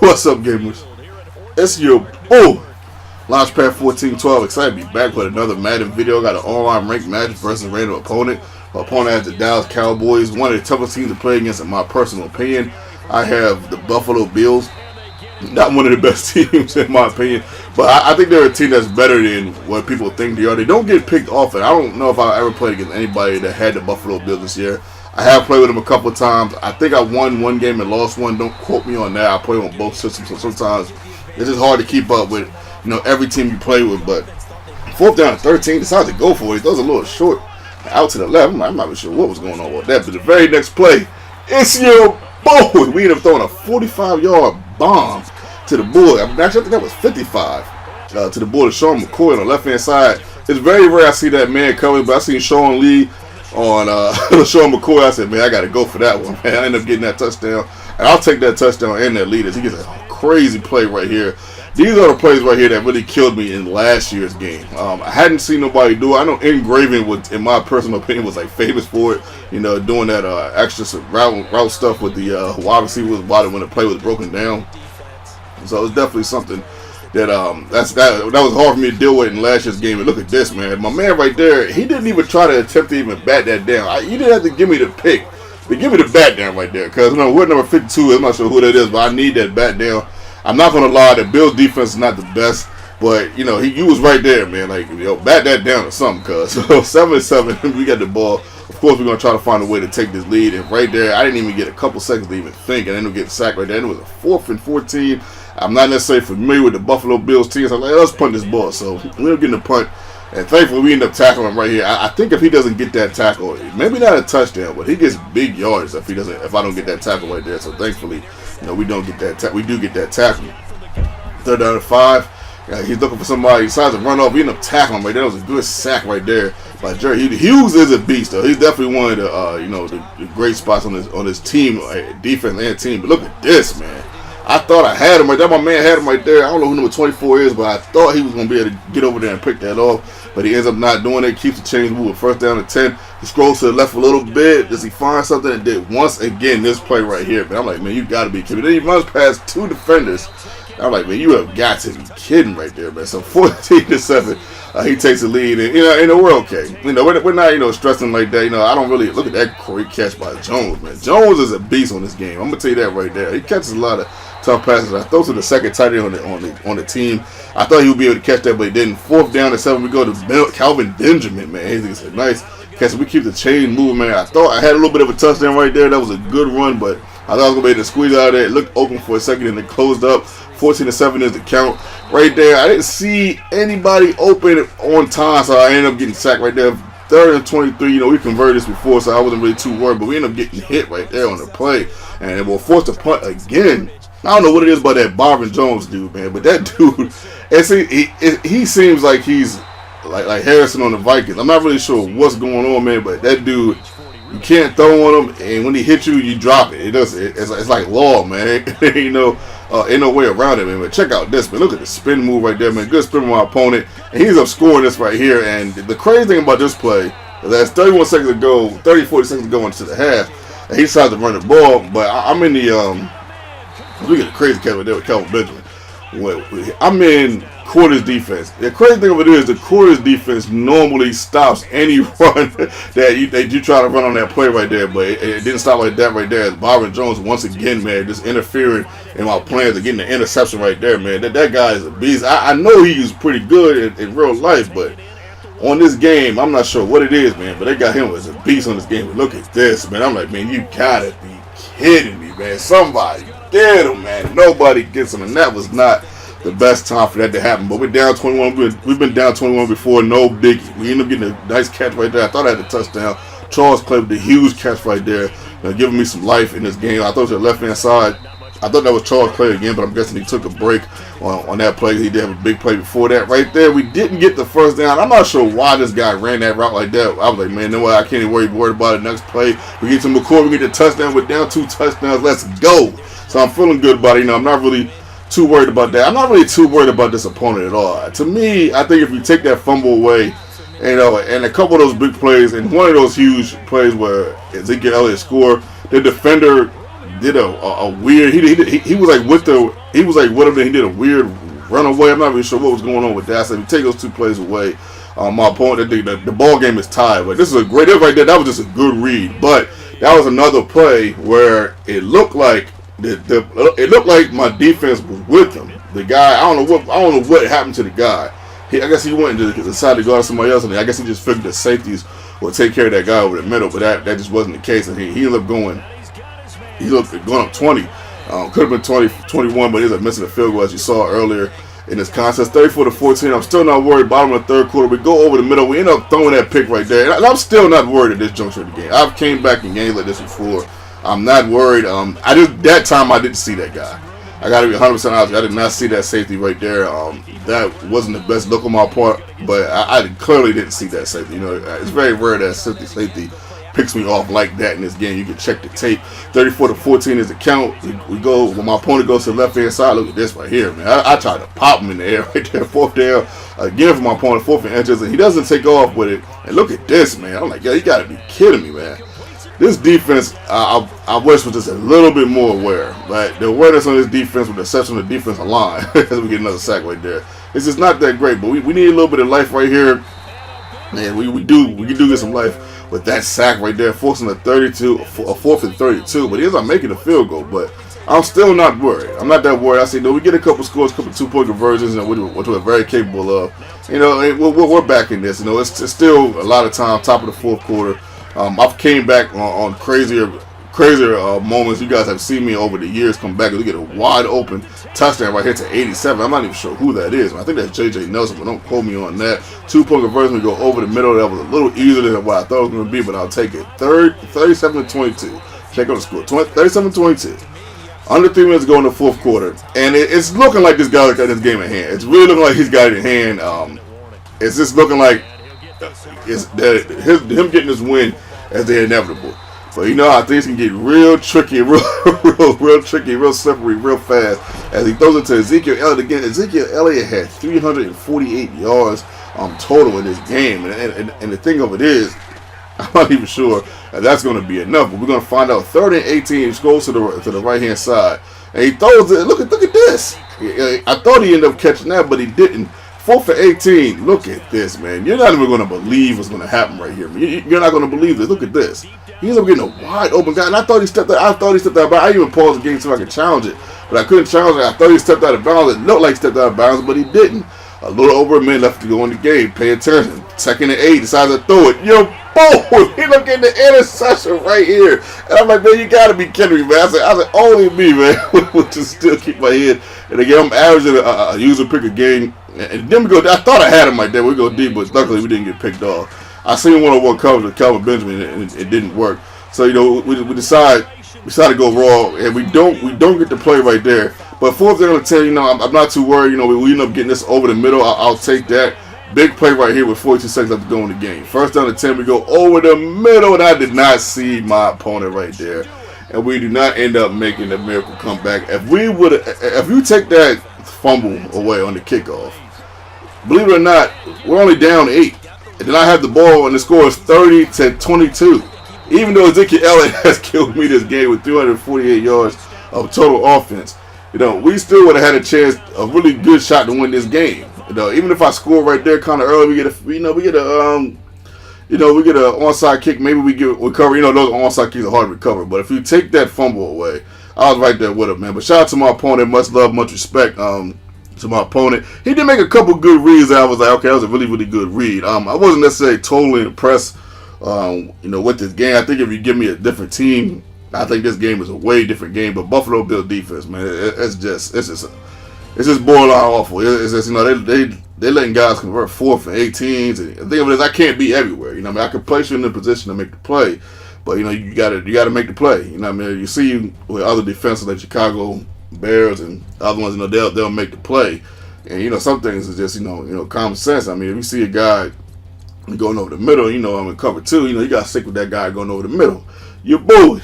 What's up, gamers? It's your Launchpad 1412. Excited to be back with another Madden video. Got an online ranked match versus a random opponent. My opponent has the Dallas Cowboys, one of the toughest teams to play against in my personal opinion. I have the Buffalo Bills, not one of the best teams in my opinion, but I think they're a team that's better than what people think they are. They don't get picked often. I don't know if I ever played against anybody that had the Buffalo Bills this year. I have played with them a couple of times. I think I won one game and lost one. Don't quote me on that. I play on both systems, so sometimes it's just hard to keep up with, every team you play with. But 4th down and 13, decided to go for it. He throws a little short out to the left. I'm not really sure what was going on with that. But the very next play, it's your boy. We ended up throwing a 45-yard bomb to the boy. Actually, I think that was 55 to the boy, to Sean McCoy on the left-hand side. It's very rare I see that man coming, but I seen Sean Lee on Sean McCoy. I said, man, I got to go for that one, man. I ended up getting that touchdown, and I'll take that touchdown and that lead as he gets a crazy play right here. These are the plays right here that really killed me in last year's game. I hadn't seen nobody do it. I know Engraving, in my personal opinion, was like famous for it, doing that extra route stuff with the wide receivers when the play was broken down. So it was definitely something that that was hard for me to deal with in last year's game. And look at this, man. My man right there, he didn't even try to attempt to even bat that down. You didn't have to give me the pick, but give me the bat down right there. Because we're number 52. I'm not sure who that is, but I need that bat down. I'm not going to lie, the Bills defense is not the best. But, he was right there, man. Like, bat that down or something, cuz. So 7-7, we got the ball. Of course, we're going to try to find a way to take this lead. And right there, I didn't even get a couple seconds to even think. And then we'll get sacked right there. And it was a 4th and 14. I'm not necessarily familiar with the Buffalo Bills team, so I'm like, let's punt this ball. So we ended up getting a punt, and thankfully we end up tackling him right here. I think if he doesn't get that tackle, maybe not a touchdown, but he gets big yards if I don't get that tackle right there. So thankfully, we don't get that. We do get that tackle. 3rd down and 5. He's looking for somebody. He decides to run off. We end up tackling him right there. That was a good sack right there by Jerry. Hughes is a beast, though. He's definitely one of the the great spots on his team, defense and team. But look at this, man. I thought I had him right there. My man had him right there. I don't know who number 24 is, but I thought he was going to be able to get over there and pick that off. But he ends up not doing it. Keeps the chains moving. 1st down and 10. He scrolls to the left a little bit. Does he find something? And did once again this play right here. But I'm like, man, you got to be kidding me. Then he runs past 2 defenders. I'm like, man, you have got to be kidding right there, man. So 14-7. He takes the lead, and we're okay. We're not stressing like that. I don't really look at that great catch by Jones, man. Jones is a beast on this game. I'm gonna tell you that right there. He catches a lot of tough passes. I throw to the second tight end on the team. I thought he would be able to catch that, but he didn't. 4th down and 7. We go to Calvin Benjamin, man. He's a nice catch. We keep the chain moving, man. I thought I had a little bit of a touchdown right there. That was a good run, but I thought I was gonna be able to squeeze out of there. It looked open for a second, and it closed up. 14-7 is the count right there. I didn't see anybody open on time, so I ended up getting sacked right there. 3rd and 23. We converted this before, so I wasn't really too worried. But we ended up getting hit right there on the play, and we're forced to punt again. I don't know what it is about that Marvin Jones dude, man, but that dude, he seems like he's like Harrison on the Vikings. I'm not really sure what's going on, man, but that dude, you can't throw on him, and when he hits you, you drop it. It's like law, man. Ain't no way around it, man. But check out this, man. Look at the spin move right there, man. Good spin from my opponent, and he's up scoring this right here. And the crazy thing about this play is that it's 40 seconds to go into the half, and he decides to run the ball. But I'm in the we get a crazy catch right there with Calvin Benjamin. I'm in quarters defense. The crazy thing of it is the quarters defense normally stops any run that you try to run on that play right there, but it didn't stop like that right there. Marvin Jones once again, man, just interfering in my plans of getting the interception right there, man. That guy is a beast. I know he's pretty good in real life, but on this game, I'm not sure what it is, man, but they got him as a beast on this game. But look at this, man. I'm like, man, you gotta be kidding me, man. Somebody get him, man. Nobody gets him, and that was not the best time for that to happen. But we're down 21. We've been down 21 before. No biggie. We ended up getting a nice catch right there. I thought I had a touchdown. Charles Clay with the huge catch right there, giving me some life in this game. I thought it was the left-hand side. I thought that was Charles Clay again, but I'm guessing he took a break on that play. He did have a big play before that right there. We didn't get the 1st down. I'm not sure why this guy ran that route like that. I was like, man, no way. I can't even worry about it. Next play, we get to McCoy. We get the touchdown. We're down 2 touchdowns. Let's go. So I'm feeling good about it. I'm not really too worried about that. I'm not really too worried about this opponent at all. To me, I think if you take that fumble away, and a couple of those big plays, and one of those huge plays where Ezekiel Elliott scored, the defender did a weird. He was like with the he was like whatever. He did a weird runaway. I'm not really sure what was going on with that. So if you take those 2 plays away, my opponent, the ball game is tied. But this is a great, right there. That was just a good read. But that was another play where it looked like it looked like my defense was with him. The guy, I don't know what happened to the guy. I guess he went to decide to go to somebody else, and I guess he just figured the safeties would take care of that guy over the middle. But that just wasn't the case, and he ended up going. He looked going up 20. Could have been 20, 21, but he's missing a field goal as you saw earlier in this contest. 34-14. I'm still not worried. Bottom of the third quarter, we go over the middle. We end up throwing that pick right there, and I'm still not worried at this juncture of the game. I've came back in games like this before. I'm not worried. That time I didn't see that guy. I got to be 100% honest. I did not see that safety right there. That wasn't the best look on my part, but I clearly didn't see that safety. You know, it's very rare that safety picks me off like that in this game. You can check the tape. 34-14 is the count. We go when my opponent goes to the left hand side. Look at this right here, man. I tried to pop him in the air right there. 4th down again for my opponent. 4th and inches, and he doesn't take off with it. And look at this, man. I'm like, yo, you got to be kidding me, man. This defense, I wish was just a little bit more aware. Like the awareness on this defense, with the exception of the defensive line, as we get another sack right there, it's just not that great. But we need a little bit of life right here, man. We do get some life with that sack right there, forcing a 4th and 32. But he ends up making a field goal. But I'm still not worried. I'm not that worried. I say, no, we get a couple scores, a couple 2-point conversions, and which we're very capable of. You know, we're back in this. You know, it's still a lot of time, top of the 4th quarter. I've came back on crazier moments. You guys have seen me over the years come back and we get a wide open touchdown right here to 87. I'm not even sure who that is. I think that's J.J. Nelson, but don't quote me on that. 2-point conversion, we go over the middle. That was a little easier than what I thought it was going to be, but I'll take it. 37-22. Check out the score. 37-22. Under 3 minutes to go in the 4th quarter, and it's looking like this guy got this game in hand. It's really looking like he's got it in hand. It's just looking like him getting this win as the inevitable. But you know how things can get real tricky, real tricky, real slippery, real fast. As he throws it to Ezekiel Elliott again. Ezekiel Elliott had 348 yards total in this game. And the thing of it is, I'm not even sure that's going to be enough. But we're going to find out. 3rd and 18, he goes to the right-hand side. And he throws it. Look at this. I thought he ended up catching that, but he didn't. 4th and 18. Look at this, man. You're not even going to believe what's going to happen right here. You're not going to believe this. Look at this. He ends up getting a wide open guy, and I thought he stepped out. But I even paused the game so I could challenge it, but I couldn't challenge it. I thought he stepped out of bounds. It looked like he stepped out of bounds, but he didn't. A little over a minute left to go in the game. Pay attention. 2nd and 8. Decides to throw it. Yo, boom! He look at the interception right here, and I'm like, man, you got to be kidding me, man. I said, only me, man, would just still keep my head. And again, I'm averaging a user pick a game. And then we go. I thought I had him right there. We go deep, but luckily we didn't get picked off. I seen one-on-one coverage with Calvin Benjamin, and it didn't work. So you know, we decided to go raw, and we don't get the play right there. But 4th down to 10, you know, I'm not too worried. You know, we end up getting this over the middle. I'll take that. Big play right here with 42 seconds left to go in the game. 1st down to 10, we go over the middle, and I did not see my opponent right there, and we do not end up making the miracle comeback. If you take that fumble away on the kickoff, believe it or not, we're only down 8. And then I have the ball, and the score is 30-22. Even though Ezekiel Elliott has killed me this game with 348 yards of total offense, you know, we still would have had a chance, a really good shot to win this game. You know, even if I score right there kind of early, we get an onside kick. Maybe we get recover. You know, those onside kicks are hard to recover. But if you take that fumble away, I was right there with him, man. But shout out to my opponent. Much love, much respect. To my opponent, he did make a couple good reads. I was like, okay, that was a really, really good read. I wasn't necessarily totally impressed, with this game. I think if you give me a different team, I think this game is a way different game. But Buffalo Bills defense, man, it's just borderline awful. It's just, you know, they letting guys convert 4th and 18s. And the thing of it is, I can't be everywhere. You know, I can place you in the position to make the play, but you know, you gotta make the play. You know, you see with other defenses like Chicago Bears and other ones, you know, they'll make the play, and you know, some things is just you know common sense. I mean, if you see a guy going over the middle, you know, I'm in cover 2, you know, you gotta stick with that guy going over the middle. Your boy.